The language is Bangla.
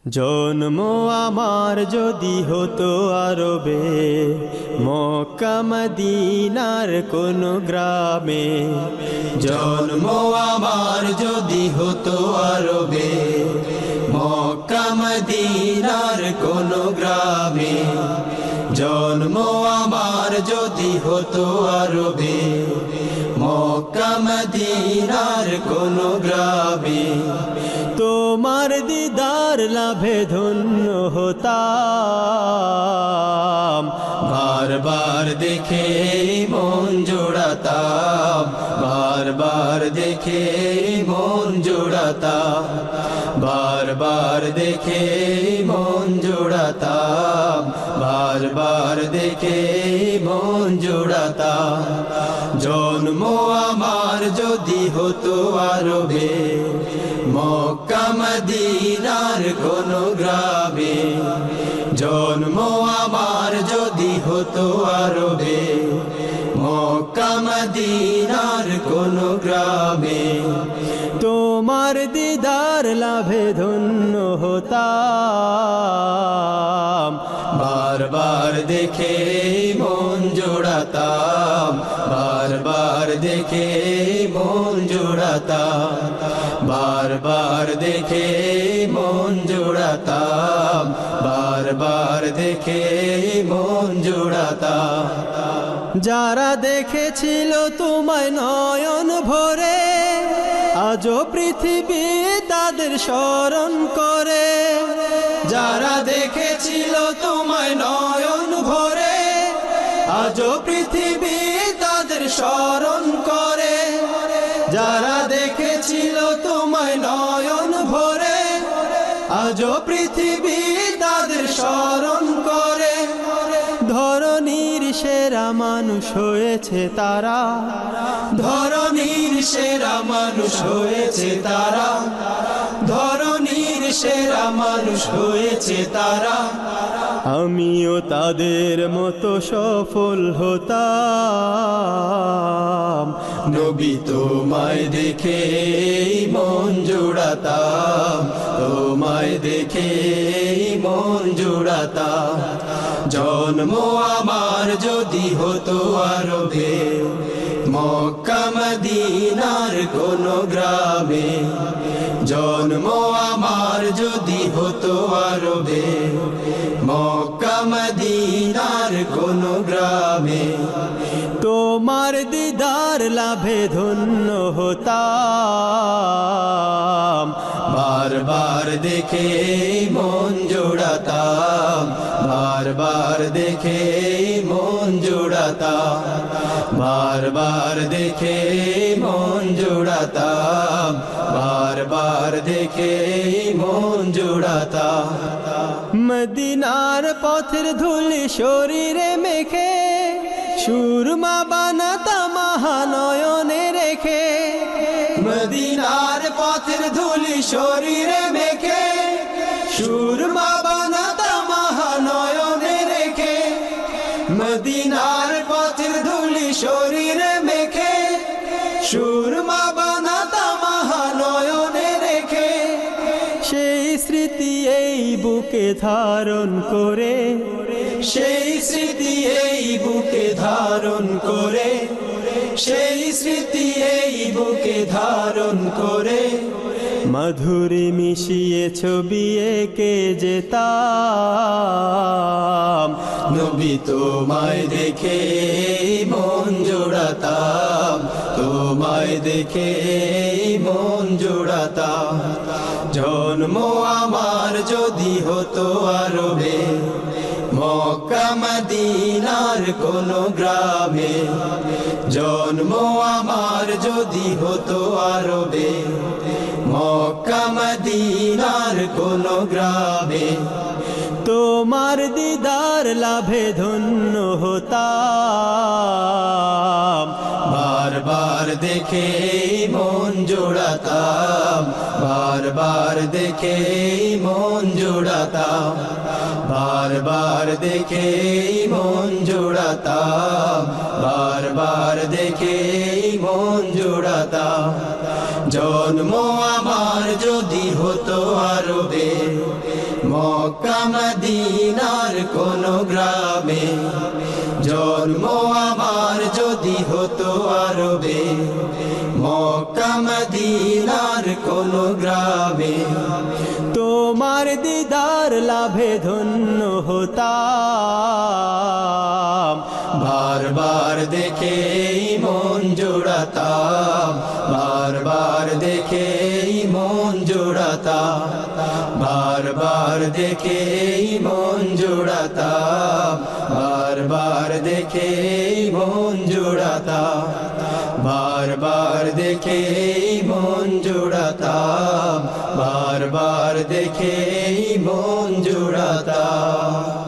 জন্ম আমার যদি হতো আরবে, মক্কা মদিনার কোন গ্রামে। জন্ম আমার যদি হতো আরবে, মক্কা মদিনার কোন গ্রামে। জন্ম আমার যদি হতো আরবে, মক্কা মদিনার কোন গ্রামে। তোমার দিদার লাভে ধন্য হতাম, বারবার দেখে মন জোড়াতাম, বারবার দেখে মন জোড়াতাম, বারবার দেখে মন জোড়াতাম, বারবার দেখে মন জোড়াতাম। জন্ম আমার যদি হতো আরবে, মক্কা মদিনার কোন গ্রামে। জন্ম আমার যদি হতো আরবে, মক্কা মদিনার কোন গ্রামে। তোমার দিদার লাভে ধন্য হতাম, বারবার দেখে মন জোড়াতাম, বারবার দেখে মন জোড়াতাম, বারবার দেখে মন জোড়াতাম, বারবার দেখে মন জোড়াতাম। যারা দেখেছিল তোমায় নয়ন ভরে, আজও পৃথিবী তাদের স্মরণ করে। যারা দেখেছিল তোমায় নয়ন ভরে, আজও পৃথিবী তাদের স্মরণ করে। যারা দেখেছিল তোমায় নয়ন ভরে, আজও পৃথিবী তাদের স্মরণ করে। ধরনীর সেরা মানুষ হয়েছে তারা, ধরনীর সেরা মানুষ হয়েছে তারা, ধরনীর সেরা মানুষ হয়েছে তারা। আমিও তাদের মতো সফল হতাম, নবী তোমায় দেখে মন জোড়াতাম, তোমায় দেখে মন জোড়াতাম। জন্ম আমার যদি হতো আরবে, মক্কা মদিনার কোন গ্রামে। জন্ম আমার যদি হতো আরবে, মক্কা মদিনার কোন গ্রামে। তোমার দিদার লাভে ধন্য হতাম, বারবার দেখে মন জোড়াতাম, বারবার দেখে মন জোড়াতাম, বারবার দেখে মন জোড়াতাম, বারবার দেখে মন জোড়াতাম। মদিনার পথের ধুলি শরীরে মেখে, সুরমা বানাতাম মহানয়নে রেখে। মদিনার পথের ধুলি শরীরে মেখে, সুরমা বানাতাম মহানয়নে রেখে। মদিনার পথের ধুলি শরীরে মেখে, সুরমা বানাতাম মহানয়নে রেখে। সেই স্মৃতি এই বুকে ধারণ করে, সেই স্মৃতি এই বুকে ধারণ করে, সেই স্মৃতি এই বুকে ধারণ করে। মধুরী মিশিয়ে ছবি এঁকে যেতাম, নবী তোমায় দেখে মন জোড়াতাম, তোমায় দেখে মন জোড়াতাম। জন্ম আমার যদি হতো আরবে, মক্কা মদিনার কোন গ্রামে। জন্ম আমার যদি হতো আরবে, মক্কা মদিনার কোন গ্রামে। তোমার দিদার লাভে ধন্য হতাম, বারবার দেখে মন জোড়াতাম, বারবার দেখে মন জোড়াতাম, বারবার দেখে মন জোড়াতাম, বারবার দেখে মন জোড়াতাম। জন্ম আমার যদি হতো আরবে, মক্কা মদিনার কোন গ্রামে। জন্ম আমার যদি হতো আরবে, মক্কা মদিনার কোন গ্রামে। তোমার দিদার লাভে ধন্য হতাম, বারবার দেখে মন জোড়াতাম, বারবার দেখে মন জোড়াতাম, বারবার দেখে মন জোড়াতাম, বারবার দেখে মন জোড়াতাম, বারবার দেখে মন জোড়াতাম, বারবার দেখে মন জোড়াতাম।